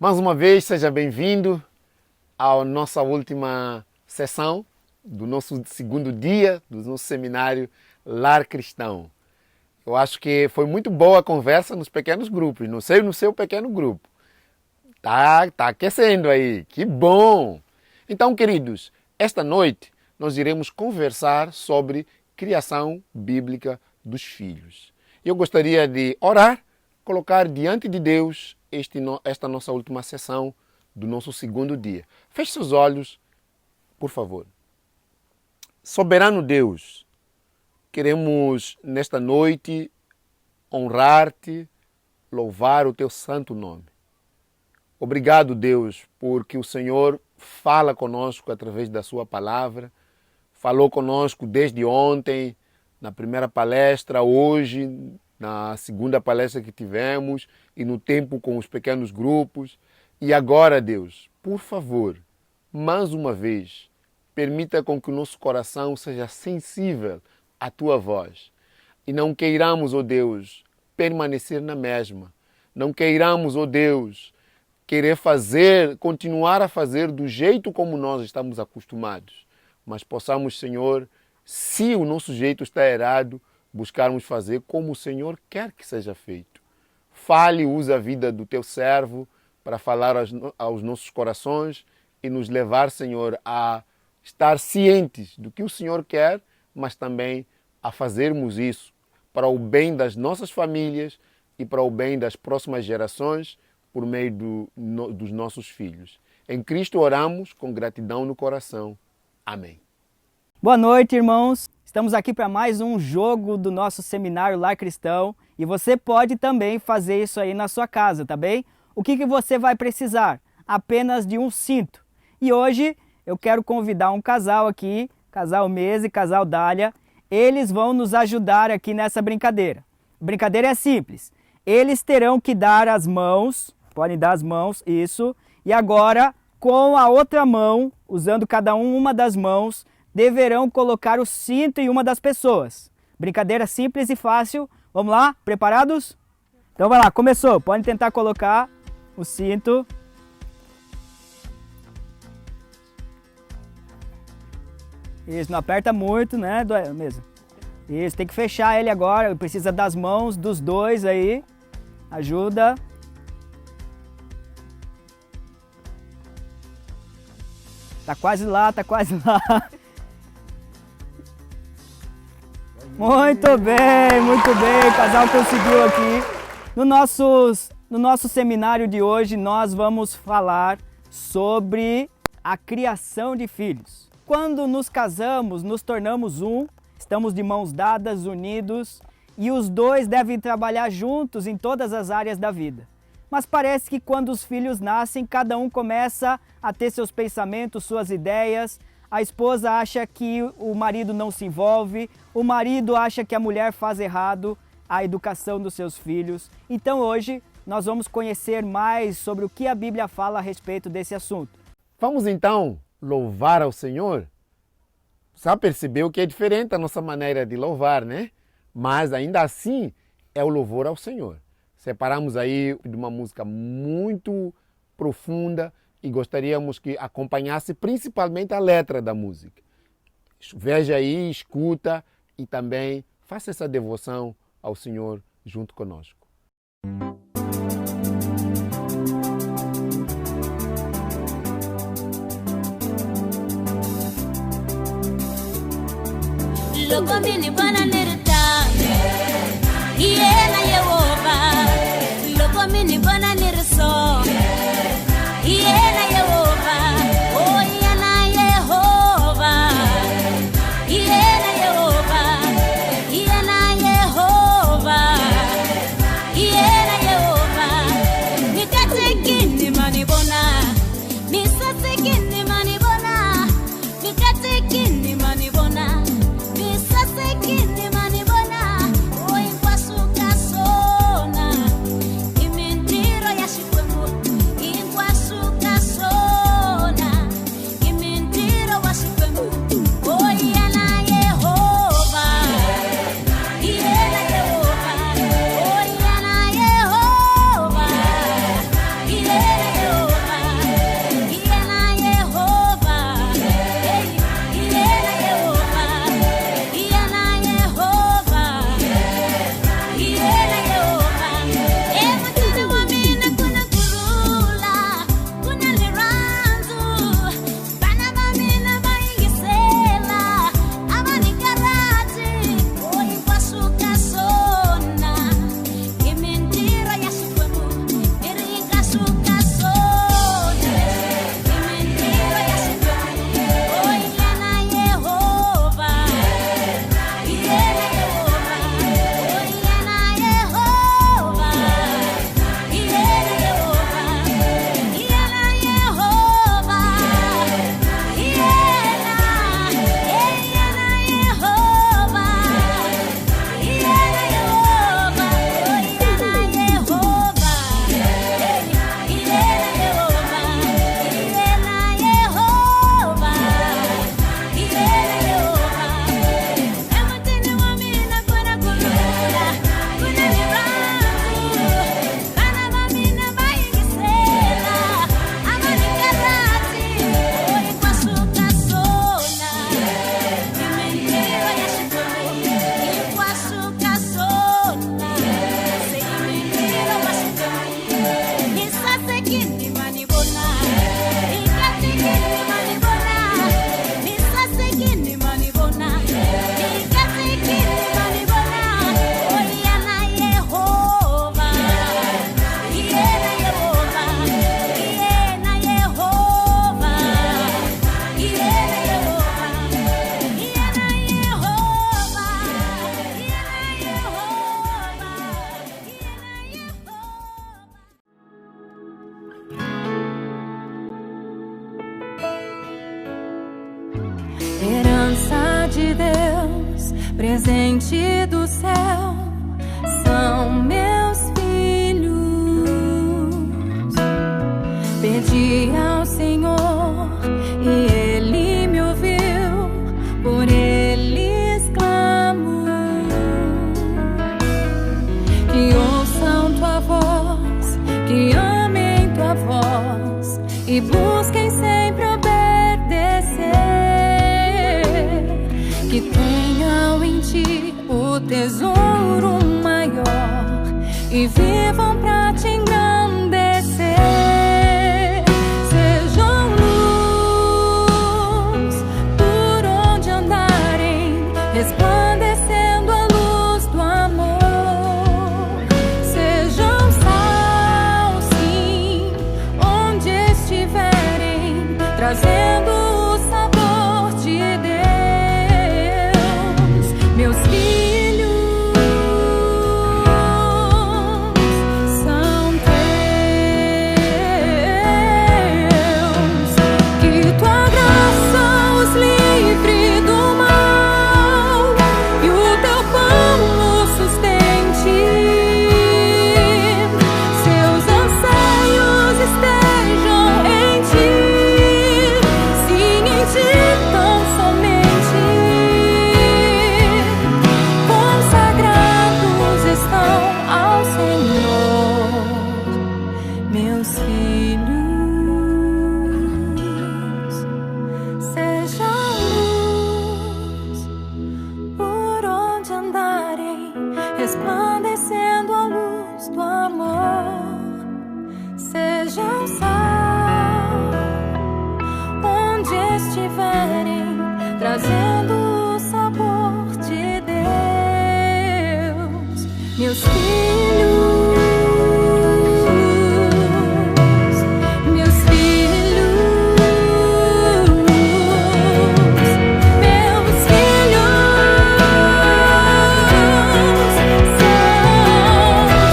Mais uma vez, seja bem-vindo à nossa última sessão do nosso segundo dia do nosso seminário Lar Cristão. Eu acho que foi muito boa a conversa nos pequenos grupos, não sei no seu pequeno grupo. Tá aquecendo aí, que bom! Então, queridos, esta noite nós iremos conversar sobre criação bíblica dos filhos. Eu gostaria de orar, colocar diante de Deus esta nossa última sessão do nosso segundo dia. Feche seus olhos, por favor. Soberano Deus, queremos nesta noite honrar-te, louvar o teu santo nome. Obrigado, Deus, porque o Senhor fala conosco através da sua palavra, falou conosco desde ontem, na primeira palestra, hoje, na segunda palestra que tivemos e no tempo com os pequenos grupos. E agora, Deus, por favor, mais uma vez, permita com que o nosso coração seja sensível à tua voz. E não queiramos, ó Deus, permanecer na mesma. Não queiramos, ó Deus, querer continuar a fazer do jeito como nós estamos acostumados. Mas possamos, Senhor, se o nosso jeito está errado, buscarmos fazer como o Senhor quer que seja feito. Fale, usa a vida do teu servo para falar aos nossos corações e nos levar, Senhor, a estar cientes do que o Senhor quer, mas também a fazermos isso para o bem das nossas famílias e para o bem das próximas gerações por meio dos nossos filhos. Em Cristo oramos com gratidão no coração. Amém. Boa noite, irmãos. Estamos aqui para mais um jogo do nosso seminário Lar Cristão e você pode também fazer isso aí na sua casa, tá bem? O que você vai precisar? Apenas de um cinto. E hoje eu quero convidar um casal aqui, casal Mesa e casal Dália. Eles vão nos ajudar aqui nessa brincadeira. A brincadeira é simples. Eles terão que dar as mãos, podem dar as mãos, isso. E agora, com a outra mão, usando cada uma das mãos, deverão colocar o cinto em uma das pessoas. Brincadeira simples e fácil. Vamos lá? Preparados? Então vai lá, começou. Podem tentar colocar o cinto. Isso, não aperta muito, né, mesmo. Isso, tem que fechar ele agora. Precisa das mãos dos dois aí. Ajuda. Tá quase lá, tá quase lá. Muito bem, o casal conseguiu aqui. No nosso seminário de hoje, nós vamos falar sobre a criação de filhos. Quando nos casamos, nos tornamos um, estamos de mãos dadas, unidos, e os dois devem trabalhar juntos em todas as áreas da vida. Mas parece que quando os filhos nascem, cada um começa a ter seus pensamentos, suas ideias. A esposa acha que o marido não se envolve, o marido acha que a mulher faz errado a educação dos seus filhos. Então hoje nós vamos conhecer mais sobre o que a Bíblia fala a respeito desse assunto. Vamos então louvar ao Senhor? Já percebeu que é diferente a nossa maneira de louvar, né? Mas ainda assim é o louvor ao Senhor. Separamos aí de uma música muito profunda e gostaríamos que acompanhasse principalmente a letra da música. Veja aí, escuta e também faça essa devoção ao Senhor junto conosco. Lokomini bana nerta Yena Yehova Lokomini bana nerso Yena Yehova Oh Yena Yehova Yena Yehova Yena Yehova Yena Yehova Mikatekini manibona Misatekini manibona Mikatekini manibona Misatekini manibona Oh impasukaso presente do céu, são meus filhos. Pedi ao Senhor e Ele me ouviu, por eles clamo. Que ouçam tua voz, que amem tua voz e busquem sempre obedecer. Que tenham em ti o tesouro maior e vivam pra te engrandecer. Sejam luz por onde andarem, resplandecendo a luz do amor. Sejam sal, sim, onde estiverem, trazendo o sabor de Deus. Meus filhos são teus. Que tua graça os livre do mal e o teu pão os sustente. Seus anseios estejam em ti, sim, em ti tão somente. Consagrados estão ao Senhor, meus filhos. Sejam luz por onde andarem, resplandecendo a luz do amor. Sejam sal, onde estiverem, trazendo o sabor de Deus. Meus filhos, meus filhos, meus filhos são teus.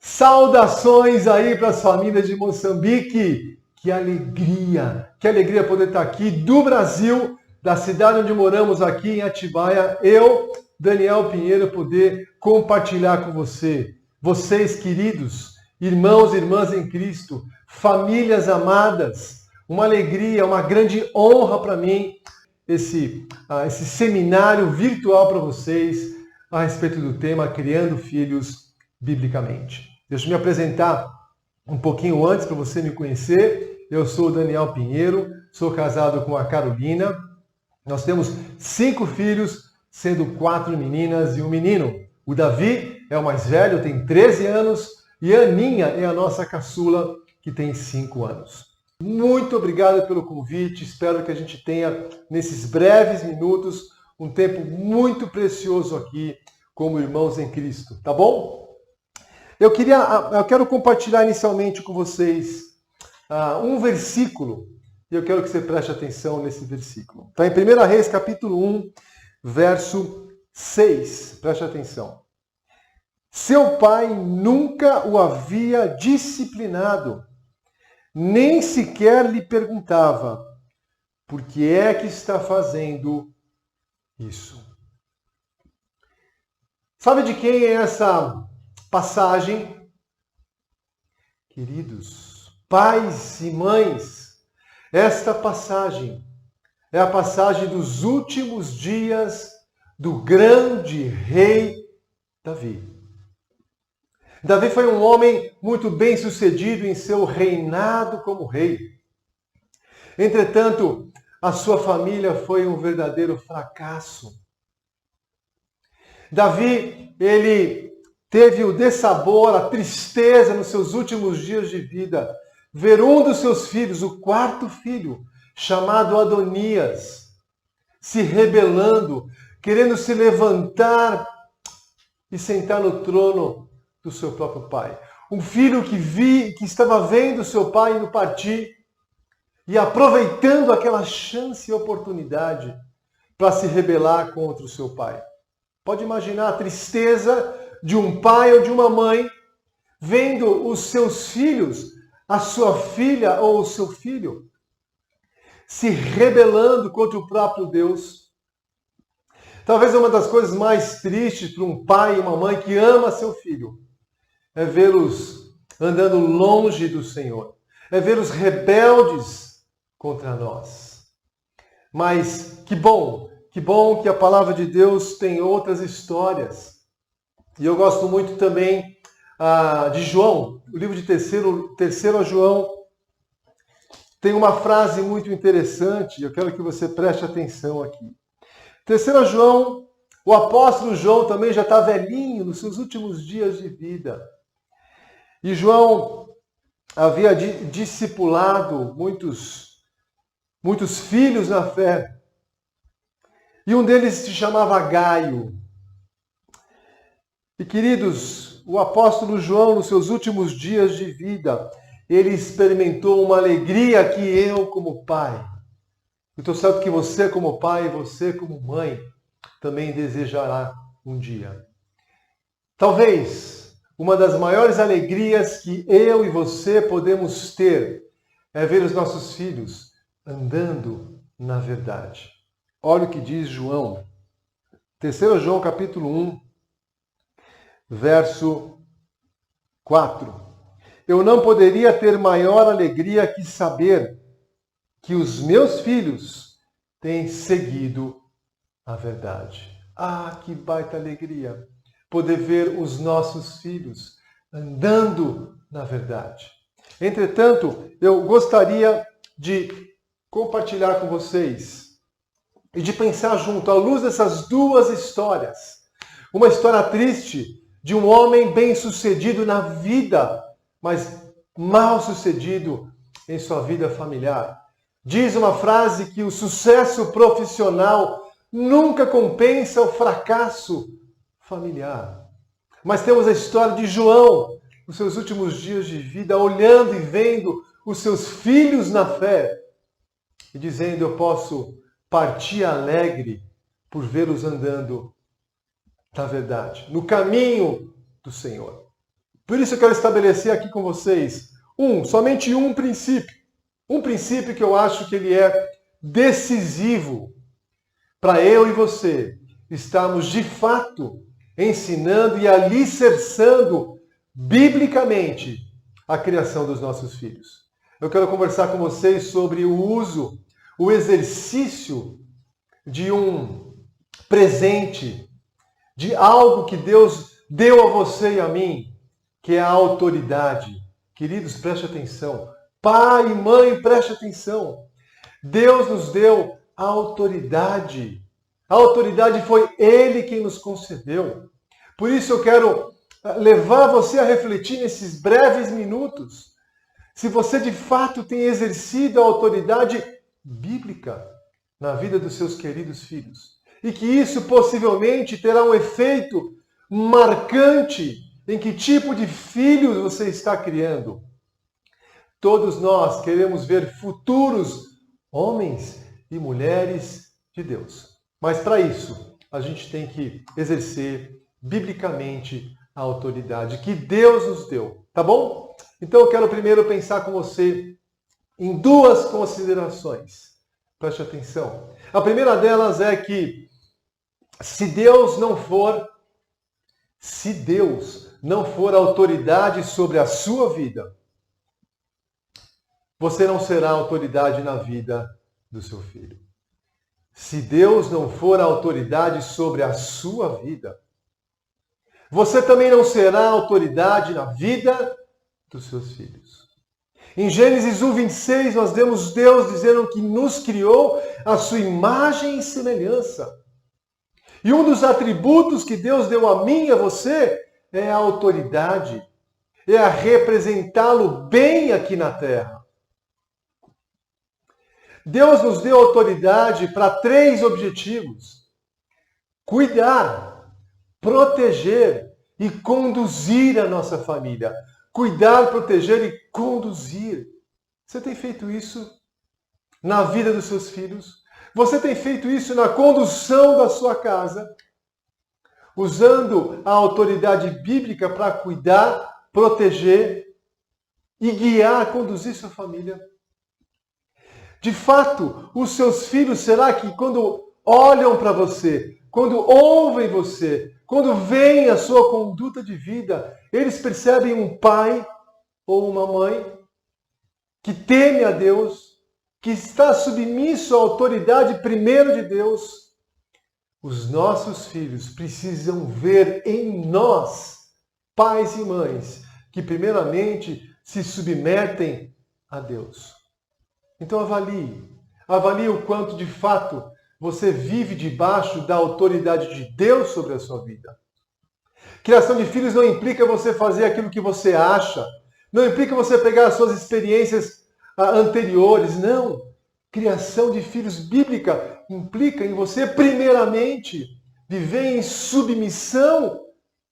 Saudações aí para as famílias de Moçambique. Que alegria poder estar aqui do Brasil, da cidade onde moramos aqui em Atibaia. Eu, Daniel Pinheiro, poder compartilhar com vocês queridos, irmãos e irmãs em Cristo, famílias amadas. Uma alegria, uma grande honra para mim esse seminário virtual para vocês a respeito do tema Criando Filhos Biblicamente. Deixa eu me apresentar um pouquinho antes para você me conhecer. Eu sou o Daniel Pinheiro, sou casado com a Carolina. Nós temos 5 filhos, sendo 4 meninas e um menino. O Davi é o mais velho, tem 13 anos, e a Aninha é a nossa caçula, que tem 5 anos. Muito obrigado pelo convite, espero que a gente tenha, nesses breves minutos, um tempo muito precioso aqui, como irmãos em Cristo, tá bom? Eu quero compartilhar inicialmente com vocês um versículo, e eu quero que você preste atenção nesse versículo. Está em 1 Reis, capítulo 1, verso 6. Preste atenção. Seu pai nunca o havia disciplinado, nem sequer lhe perguntava, por que é que está fazendo isso? Sabe de quem é essa passagem? Queridos, pais e mães, esta passagem é a passagem dos últimos dias do grande rei Davi. Davi foi um homem muito bem sucedido em seu reinado como rei. Entretanto, a sua família foi um verdadeiro fracasso. Davi, ele teve o dessabor, a tristeza nos seus últimos dias de vida, ver um dos seus filhos, o 4º filho, chamado Adonias, se rebelando, querendo se levantar e sentar no trono do seu próprio pai. Um filho que estava vendo seu pai indo partir e aproveitando aquela chance e oportunidade para se rebelar contra o seu pai. Pode imaginar a tristeza de um pai ou de uma mãe vendo os seus filhos, a sua filha ou o seu filho, se rebelando contra o próprio Deus. Talvez uma das coisas mais tristes para um pai e uma mãe que ama seu filho é vê-los andando longe do Senhor, é vê-los rebeldes contra nós. Mas que bom que a palavra de Deus tem outras histórias. E eu gosto muito também de João, o livro de terceiro a João, tem uma frase muito interessante, eu quero que você preste atenção aqui. 3 João, o apóstolo João também já está velhinho, nos seus últimos dias de vida. E João havia discipulado muitos filhos na fé. E um deles se chamava Gaio. E queridos, o apóstolo João, nos seus últimos dias de vida, ele experimentou uma alegria que eu, como pai, eu estou certo que você, como pai, e você, como mãe, também desejará um dia. Talvez uma das maiores alegrias que eu e você podemos ter é ver os nossos filhos andando na verdade. Olha o que diz João. 3 João, capítulo 1, verso 4. Eu não poderia ter maior alegria que saber que os meus filhos têm seguido a verdade. Ah, que baita alegria poder ver os nossos filhos andando na verdade. Entretanto, eu gostaria de compartilhar com vocês e de pensar junto, à luz dessas duas histórias. Uma história triste de um homem bem-sucedido na vida, mas mal-sucedido em sua vida familiar. Diz uma frase que o sucesso profissional nunca compensa o fracasso familiar. Mas temos a história de João, nos seus últimos dias de vida, olhando e vendo os seus filhos na fé e dizendo: eu posso partir alegre por vê-los andando na verdade, no caminho do Senhor. Por isso eu quero estabelecer aqui com vocês somente um princípio. Um princípio que eu acho que ele é decisivo para eu e você estarmos de fato ensinando e alicerçando biblicamente a criação dos nossos filhos. Eu quero conversar com vocês sobre o exercício de um presente, de algo que Deus deu a você e a mim, que é a autoridade. Queridos, preste atenção. Pai e mãe, preste atenção. Deus nos deu a autoridade. A autoridade foi Ele quem nos concedeu. Por isso eu quero levar você a refletir nesses breves minutos se você de fato tem exercido a autoridade bíblica na vida dos seus queridos filhos. E que isso possivelmente terá um efeito marcante em que tipo de filhos você está criando. Todos nós queremos ver futuros homens e mulheres de Deus. Mas para isso, a gente tem que exercer biblicamente a autoridade que Deus nos deu. Tá bom? Então eu quero primeiro pensar com você em duas considerações. Preste atenção. A primeira delas é que se Deus não for autoridade sobre a sua vida, você não será autoridade na vida do seu filho. Se Deus não for autoridade sobre a sua vida, você também não será autoridade na vida dos seus filhos. Em Gênesis 1:26, nós vemos Deus dizendo que nos criou a sua imagem e semelhança. E um dos atributos que Deus deu a mim e a você é a autoridade, é a representá-lo bem aqui na terra. Deus nos deu autoridade para 3 objetivos: cuidar, proteger e conduzir a nossa família. Cuidar, proteger e conduzir. Você tem feito isso na vida dos seus filhos? Você tem feito isso na condução da sua casa? Usando a autoridade bíblica para cuidar, proteger e guiar, conduzir sua família? De fato, os seus filhos, será que quando olham para você, quando ouvem você, quando veem a sua conduta de vida, eles percebem um pai ou uma mãe que teme a Deus, que está submisso à autoridade primeiro de Deus? Os nossos filhos precisam ver em nós, pais e mães, que primeiramente se submetem a Deus. Então avalie o quanto de fato você vive debaixo da autoridade de Deus sobre a sua vida. Criação de filhos não implica você fazer aquilo que você acha, não implica você pegar as suas experiências anteriores, não. Criação de filhos bíblica implica em você, primeiramente, viver em submissão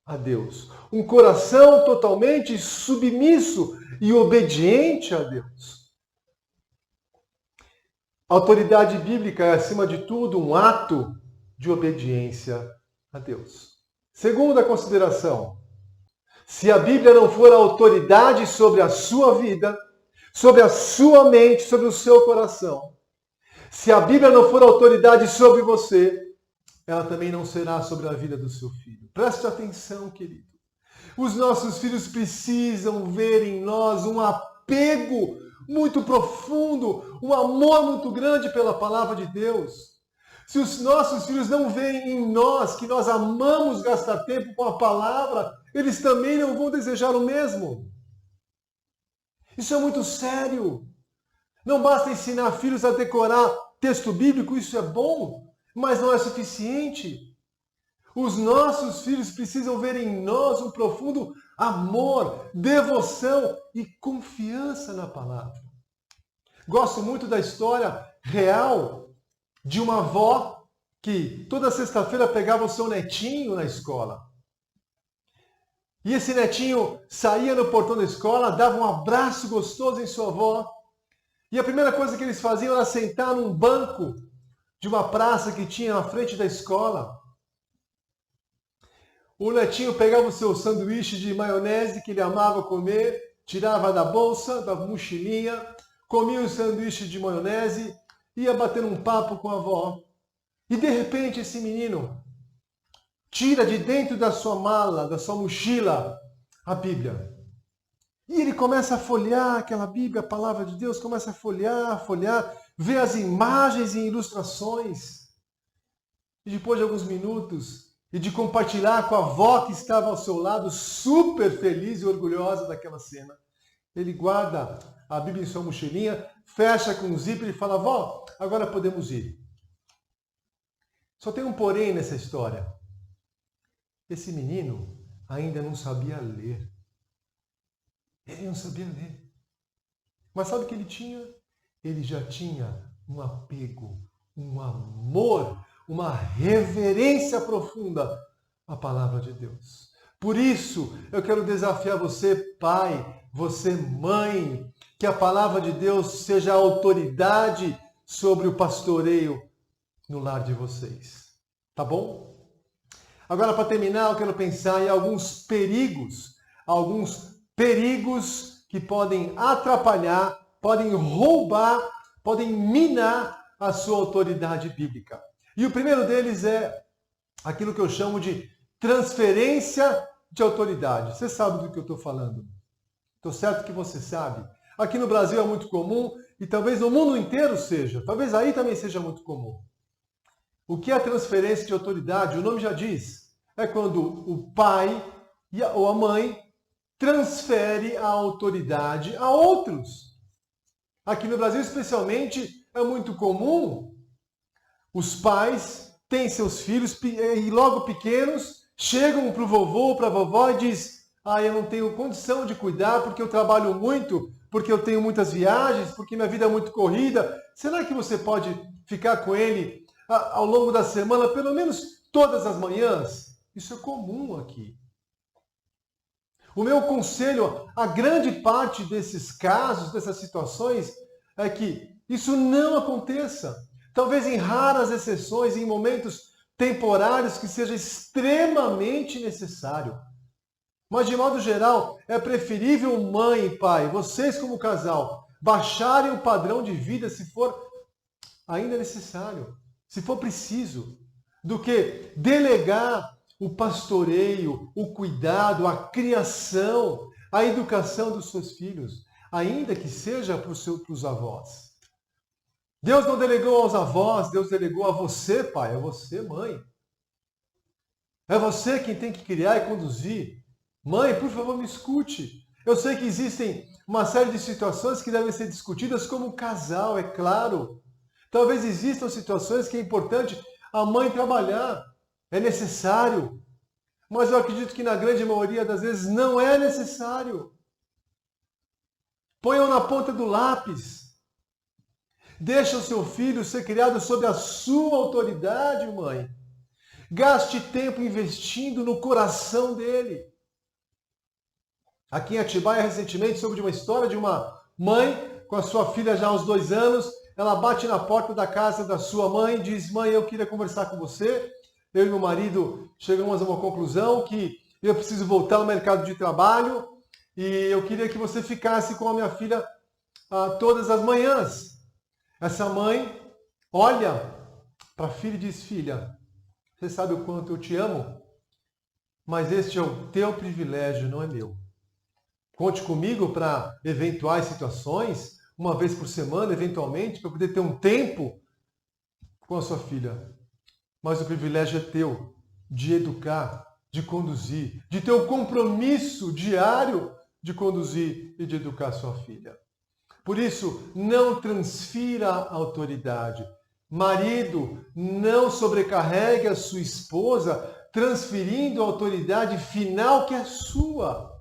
a Deus. Um coração totalmente submisso e obediente a Deus. A autoridade bíblica é, acima de tudo, um ato de obediência a Deus. Segunda consideração, se a Bíblia não for a autoridade sobre a sua vida, sobre a sua mente, sobre o seu coração, se a Bíblia não for a autoridade sobre você, ela também não será sobre a vida do seu filho. Preste atenção, querido. Os nossos filhos precisam ver em nós um apego muito profundo, um amor muito grande pela palavra de Deus. Se os nossos filhos não veem em nós que nós amamos gastar tempo com a palavra, eles também não vão desejar o mesmo. Isso é muito sério. Não basta ensinar filhos a decorar texto bíblico, isso é bom, mas não é suficiente. Os nossos filhos precisam ver em nós um profundo amor, devoção e confiança na palavra. Gosto muito da história real de uma avó que toda sexta-feira pegava o seu netinho na escola. E esse netinho saía no portão da escola, dava um abraço gostoso em sua avó. E a primeira coisa que eles faziam era sentar num banco de uma praça que tinha na frente da escola. O netinho pegava o seu sanduíche de maionese que ele amava comer, tirava da bolsa, da mochilinha, comia o sanduíche de maionese, ia batendo um papo com a avó. E de repente esse menino tira de dentro da sua mala, da sua mochila, a Bíblia. E ele começa a folhear aquela Bíblia, a palavra de Deus, começa a folhear, vê as imagens e ilustrações. E depois de alguns minutos, e de compartilhar com a avó que estava ao seu lado, super feliz e orgulhosa daquela cena, ele guarda a Bíblia em sua mochilinha, fecha com um zíper e fala: avó, agora podemos ir. Só tem um porém nessa história. Esse menino ainda não sabia ler. Ele não sabia ler. Mas sabe o que ele tinha? Ele já tinha um apego, um amor, uma reverência profunda à palavra de Deus. Por isso, eu quero desafiar você, pai, você, mãe, que a palavra de Deus seja a autoridade sobre o pastoreio no lar de vocês. Tá bom? Agora, para terminar, eu quero pensar em alguns perigos que podem atrapalhar, podem roubar, podem minar a sua autoridade bíblica. E o primeiro deles é aquilo que eu chamo de transferência de autoridade. Você sabe do que eu estou falando? Estou certo que você sabe. Aqui no Brasil é muito comum e talvez no mundo inteiro seja. Talvez aí também seja muito comum. O que é transferência de autoridade? O nome já diz. É quando o pai ou a mãe transfere a autoridade a outros. Aqui no Brasil, especialmente, é muito comum os pais têm seus filhos e logo pequenos chegam para o vovô ou para a vovó e dizem: eu não tenho condição de cuidar porque eu trabalho muito, porque eu tenho muitas viagens, porque minha vida é muito corrida. Será que você pode ficar com ele ao longo da semana, pelo menos todas as manhãs? Isso é comum aqui. O meu conselho a grande parte desses casos, dessas situações, é que isso não aconteça. Talvez em raras exceções, em momentos temporários que seja extremamente necessário. Mas, de modo geral, é preferível mãe e pai, vocês como casal, baixarem o padrão de vida se for ainda necessário, se for preciso, do que delegar o pastoreio, o cuidado, a criação, a educação dos seus filhos, ainda que seja para os avós. Deus não delegou aos avós, Deus delegou a você, pai, a você, mãe. É você quem tem que criar e conduzir. Mãe, por favor, me escute. Eu sei que existem uma série de situações que devem ser discutidas como casal, é claro. Talvez existam situações que é importante a mãe trabalhar, é necessário. Mas eu acredito que na grande maioria das vezes não é necessário. Ponham na ponta do lápis. Deixa o seu filho ser criado sob a sua autoridade, mãe. Gaste tempo investindo no coração dele. Aqui em Atibaia, recentemente, soube de uma história de uma mãe com a sua filha já aos 2 anos. Ela bate na porta da casa da sua mãe e diz: mãe, eu queria conversar com você. Eu e meu marido chegamos a uma conclusão que eu preciso voltar ao mercado de trabalho e eu queria que você ficasse com a minha filha todas as manhãs. Essa mãe olha para a filha e diz: filha, você sabe o quanto eu te amo, mas este é o teu privilégio, não é meu. Conte comigo para eventuais situações, uma vez por semana, eventualmente, para poder ter um tempo com a sua filha. Mas o privilégio é teu, de educar, de conduzir, de ter o compromisso diário de conduzir e de educar a sua filha. Por isso, não transfira a autoridade. Marido, não sobrecarregue a sua esposa, transferindo a autoridade final que é sua.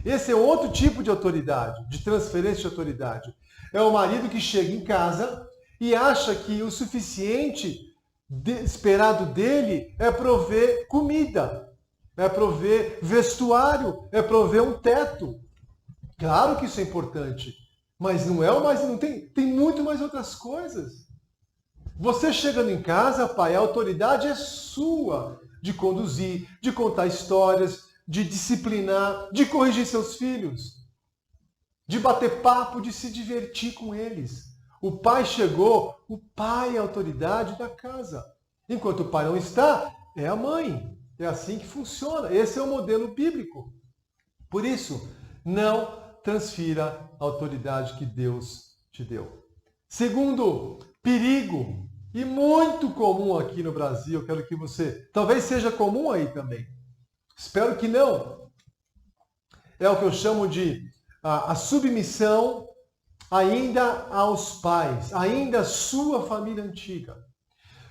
Esse é outro tipo de autoridade, de transferência de autoridade. É o marido que chega em casa e acha que o suficiente esperado dele é prover comida, é prover vestuário, é prover um teto. Claro que isso é importante, mas não é o mais, não tem muito mais outras coisas. Você chegando em casa, pai, a autoridade é sua de conduzir, de contar histórias, de disciplinar, de corrigir seus filhos, de bater papo, de se divertir com eles. O pai chegou, o pai é a autoridade da casa. Enquanto o pai não está, é a mãe. É assim que funciona. Esse é o modelo bíblico. Por isso, não transfira a autoridade que Deus te deu. Segundo perigo, e muito comum aqui no Brasil, quero que você, talvez seja comum aí também, espero que não, é o que eu chamo de a submissão ainda aos pais, ainda à sua família antiga.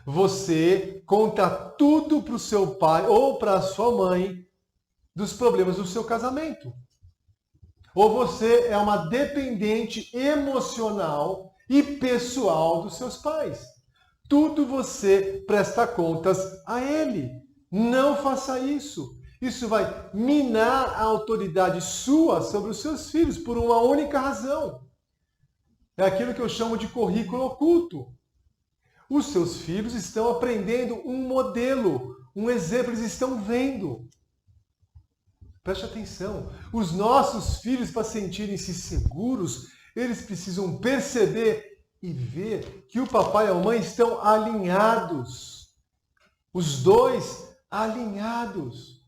Você conta tudo para o seu pai ou para a sua mãe dos problemas do seu casamento. Ou você é uma dependente emocional e pessoal dos seus pais. Tudo você presta contas a ele. Não faça isso. Isso vai minar a autoridade sua sobre os seus filhos por uma única razão. É aquilo que eu chamo de currículo oculto. Os seus filhos estão aprendendo um modelo, um exemplo, eles estão vendo. Preste atenção. Os nossos filhos, para sentirem-se seguros, eles precisam perceber e ver que o papai e a mãe estão alinhados. Os dois alinhados.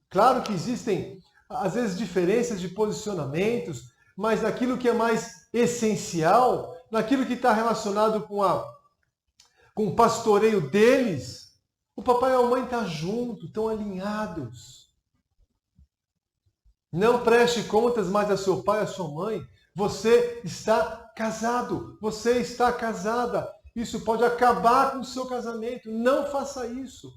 Claro que existem, às vezes, diferenças de posicionamentos, mas naquilo que é mais essencial, naquilo que está relacionado com o pastoreio deles, o papai e a mãe estão juntos, estão alinhados. Não preste contas mais a seu pai e a sua mãe. Você está casado, você está casada. Isso pode acabar com o seu casamento. Não faça isso.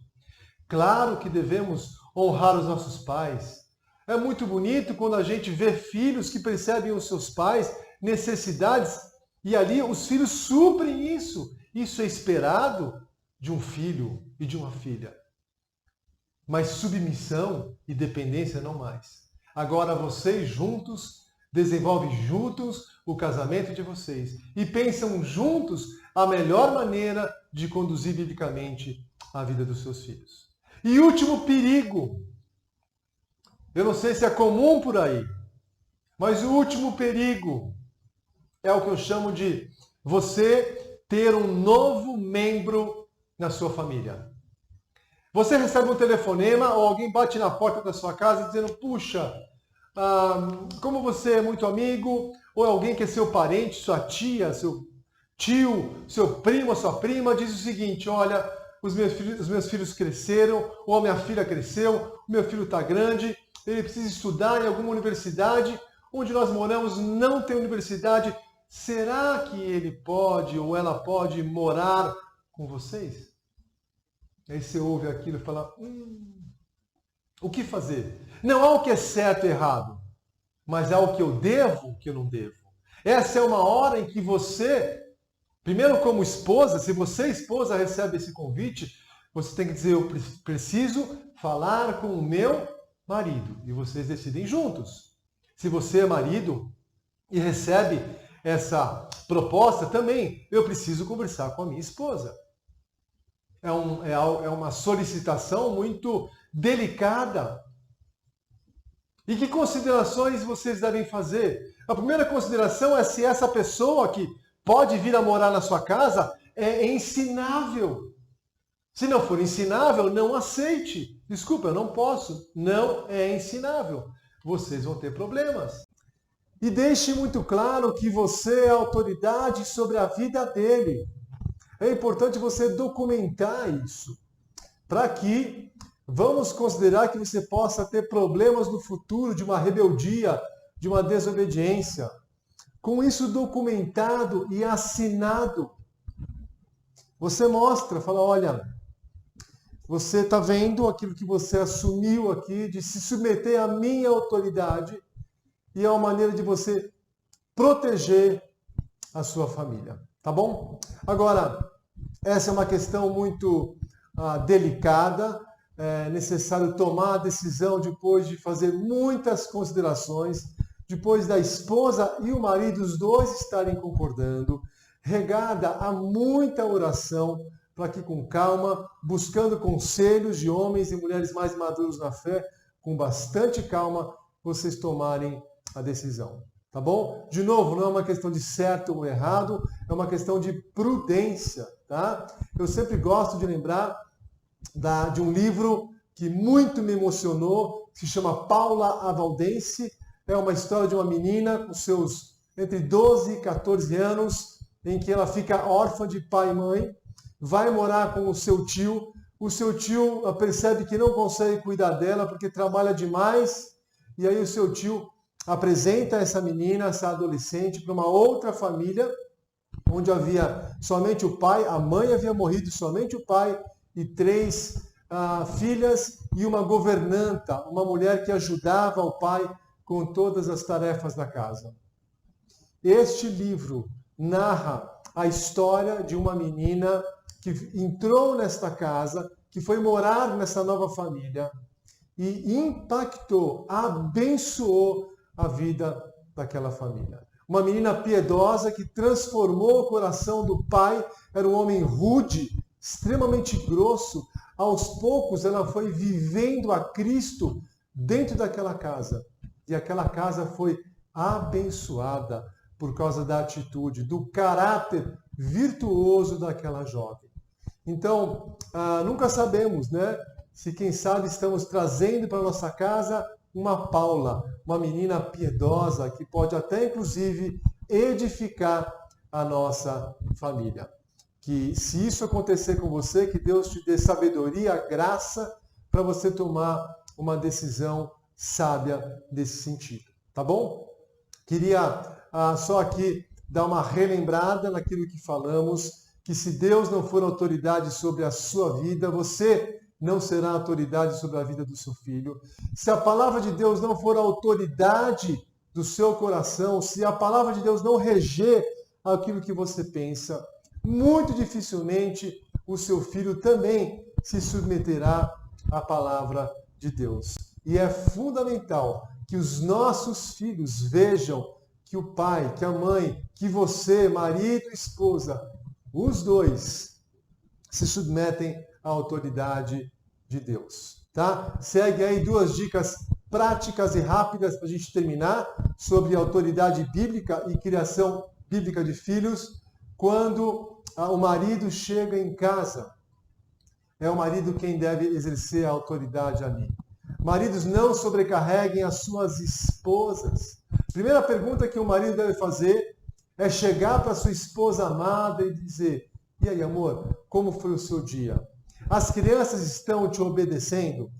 Claro que devemos honrar os nossos pais. É muito bonito quando a gente vê filhos que percebem os seus pais, necessidades, e ali os filhos suprem isso. Isso é esperado de um filho e de uma filha. Mas submissão e dependência não mais. Agora vocês juntos desenvolvem juntos o casamento de vocês e pensam juntos a melhor maneira de conduzir biblicamente a vida dos seus filhos. E último perigo Eu não sei se é comum por aí, mas o último perigo é o que eu chamo de você ter um novo membro na sua família. Você recebe um telefonema ou alguém bate na porta da sua casa dizendo, puxa, como você é muito amigo, ou alguém que é seu parente, sua tia, seu tio, seu primo, sua prima, diz o seguinte, olha, os meus filhos cresceram, ou a minha filha cresceu, o meu filho está grande, ele precisa estudar em alguma universidade, onde nós moramos não tem universidade, será que ele pode ou ela pode morar com vocês? Aí você ouve aquilo e fala, o que fazer? Não há o que é certo e errado, mas há o que eu devo, o que eu não devo. Essa é uma hora em que você, primeiro como esposa, se você, esposa, recebe esse convite, você tem que dizer, eu preciso falar com o meu marido. E vocês decidem juntos. Se você é marido e recebe essa proposta, também, eu preciso conversar com a minha esposa. É uma solicitação muito delicada. E que considerações vocês devem fazer? A primeira consideração é se essa pessoa que pode vir a morar na sua casa é ensinável. Se não for ensinável, não aceite. Desculpa, eu não posso. Não é ensinável. Vocês vão ter problemas. E deixe muito claro que você é autoridade sobre a vida dele. É importante você documentar isso, para que vamos considerar que você possa ter problemas no futuro de uma rebeldia, de uma desobediência. Com isso documentado e assinado, você mostra, fala, olha, você está vendo aquilo que você assumiu aqui, de se submeter à minha autoridade, e é uma maneira de você proteger a sua família. Tá bom? Agora, essa é uma questão muito delicada. É necessário tomar a decisão depois de fazer muitas considerações, depois da esposa e o marido, os dois estarem concordando, regada a muita oração, para que com calma, buscando conselhos de homens e mulheres mais maduros na fé, com bastante calma, vocês tomarem a decisão. Tá bom? De novo, não é uma questão de certo ou errado, é uma questão de prudência, tá? Eu sempre gosto de lembrar de um livro que muito me emocionou, que se chama Paula a Valdense. É uma história de uma menina com seus entre 12 e 14 anos, em que ela fica órfã de pai e mãe, vai morar com o seu tio percebe que não consegue cuidar dela porque trabalha demais, e aí o seu tio apresenta essa menina, essa adolescente, para uma outra família, onde havia somente o pai, a mãe havia morrido, somente o pai, e 3 filhas e uma governanta, uma mulher que ajudava o pai com todas as tarefas da casa. Este livro narra a história de uma menina que entrou nesta casa, que foi morar nessa nova família e impactou, abençoou a vida daquela família. Uma menina piedosa que transformou o coração do pai, era um homem rude, extremamente grosso. Aos poucos ela foi vivendo a Cristo dentro daquela casa. E aquela casa foi abençoada por causa da atitude, do caráter virtuoso daquela jovem. Então, nunca sabemos, né? Se quem sabe estamos trazendo para nossa casa uma Paula, uma menina piedosa que pode até inclusive edificar a nossa família. Que se isso acontecer com você, que Deus te dê sabedoria, graça para você tomar uma decisão sábia nesse sentido. Tá bom? Queria só aqui dar uma relembrada naquilo que falamos, que se Deus não for autoridade sobre a sua vida, você não será autoridade sobre a vida do seu filho. Se a palavra de Deus não for a autoridade do seu coração, se a palavra de Deus não reger aquilo que você pensa, muito dificilmente o seu filho também se submeterá à palavra de Deus. E é fundamental que os nossos filhos vejam que o pai, que a mãe, que você, marido e esposa, os dois se submetem à autoridade de Deus. Tá? Segue aí 2 dicas práticas e rápidas para a gente terminar sobre autoridade bíblica e criação bíblica de filhos. Quando o marido chega em casa, é o marido quem deve exercer a autoridade ali. Maridos, não sobrecarreguem as suas esposas. Primeira pergunta que o marido deve fazer é chegar para sua esposa amada e dizer: e aí, amor, como foi o seu dia? As crianças estão te obedecendo?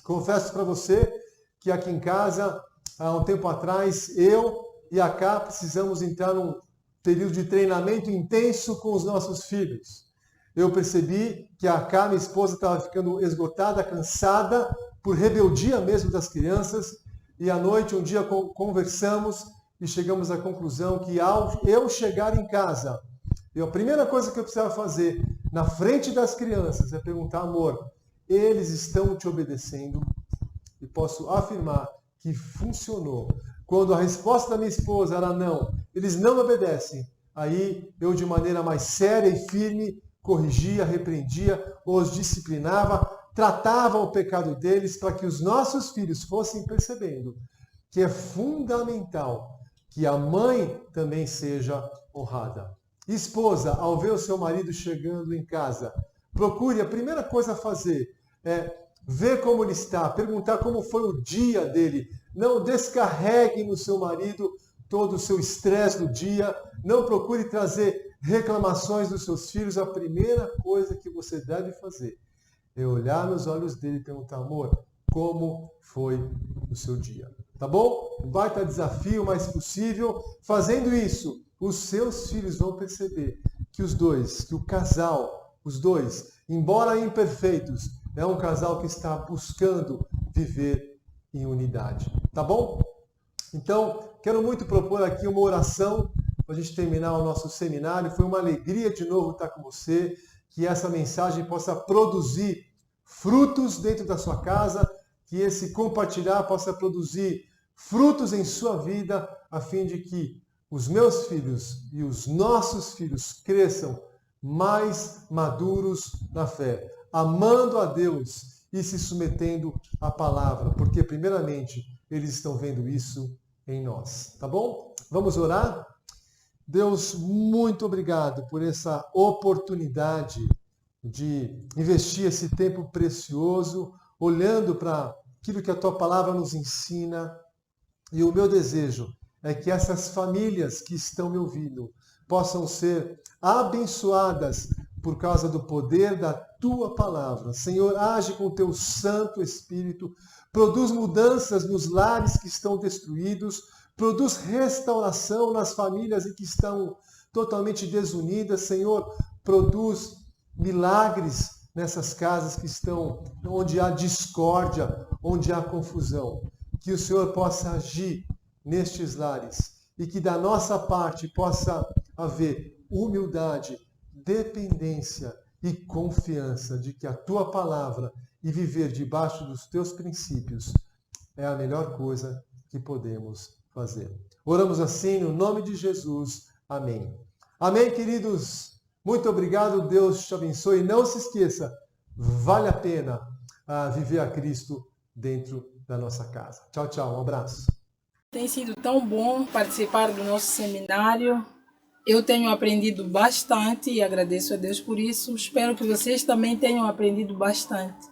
Confesso para você que aqui em casa, há um tempo atrás, eu e a Cá precisamos entrar num período de treinamento intenso com os nossos filhos. Eu percebi que a Cá, minha esposa, estava ficando esgotada, cansada, por rebeldia mesmo das crianças. E à noite, um dia, conversamos e chegamos à conclusão que ao eu chegar em casa, a primeira coisa que eu precisava fazer na frente das crianças é perguntar: amor, eles estão te obedecendo? E posso afirmar que funcionou. Quando a resposta da minha esposa era não, eles não obedecem, aí eu, de maneira mais séria e firme, corrigia, repreendia, os disciplinava, tratava o pecado deles, para que os nossos filhos fossem percebendo que é fundamental que a mãe também seja honrada. Esposa, ao ver o seu marido chegando em casa, procure, a primeira coisa a fazer é ver como ele está, perguntar como foi o dia dele. Não descarregue no seu marido todo o seu estresse do dia, não procure trazer reclamações dos seus filhos. A primeira coisa que você deve fazer é olhar nos olhos dele e perguntar: amor, como foi o seu dia? Tá bom? Um baita desafio, mas possível. Fazendo isso, os seus filhos vão perceber que que o casal, os dois, embora imperfeitos, é um casal que está buscando viver em unidade. Tá bom? Então, quero muito propor aqui uma oração para a gente terminar o nosso seminário. Foi uma alegria de novo estar com você. Que essa mensagem possa produzir frutos dentro da sua casa, que esse compartilhar possa produzir frutos em sua vida, a fim de que os meus filhos e os nossos filhos cresçam mais maduros na fé, amando a Deus e se submetendo à palavra, porque primeiramente eles estão vendo isso em nós. Tá bom? Vamos orar? Deus, muito obrigado por essa oportunidade de investir esse tempo precioso, olhando para aquilo que a Tua palavra nos ensina. E o meu desejo é que essas famílias que estão me ouvindo possam ser abençoadas por causa do poder da Tua palavra. Senhor, age com o Teu Santo Espírito, produz mudanças nos lares que estão destruídos, produz restauração nas famílias que estão totalmente desunidas. Senhor, produz milagres nessas casas que estão onde há discórdia, onde há confusão. Que o Senhor possa agir nestes lares e que da nossa parte possa haver humildade, dependência e confiança de que a Tua palavra e viver debaixo dos Teus princípios é a melhor coisa que podemos fazer. Oramos assim no nome de Jesus. Amém. Amém, queridos. Muito obrigado. Deus te abençoe. Não se esqueça, vale a pena viver a Cristo dentro da nossa casa. Tchau, tchau. Um abraço. Tem sido tão bom participar do nosso seminário. Eu tenho aprendido bastante e agradeço a Deus por isso. Espero que vocês também tenham aprendido bastante.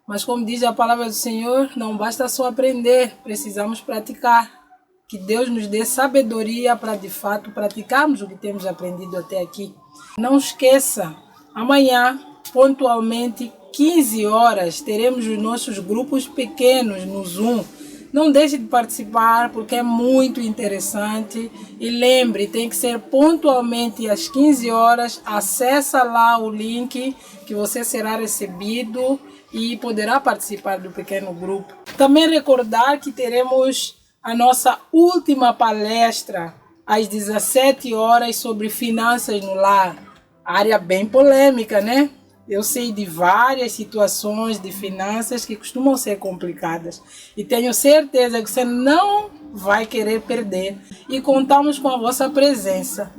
Mas como diz a palavra do Senhor, não basta só aprender, precisamos praticar. Que Deus nos dê sabedoria para de fato praticarmos o que temos aprendido até aqui. Não esqueça, amanhã, pontualmente, 15 horas, teremos os nossos grupos pequenos no Zoom. Não deixe de participar, porque é muito interessante. E lembre, tem que ser pontualmente às 15 horas. Acessa lá o link que você será recebido e poderá participar do pequeno grupo. Também recordar que teremos a nossa última palestra às 17 horas sobre finanças no lar. Área bem polêmica, né? Eu sei de várias situações de finanças que costumam ser complicadas e tenho certeza que você não vai querer perder e contamos com a vossa presença.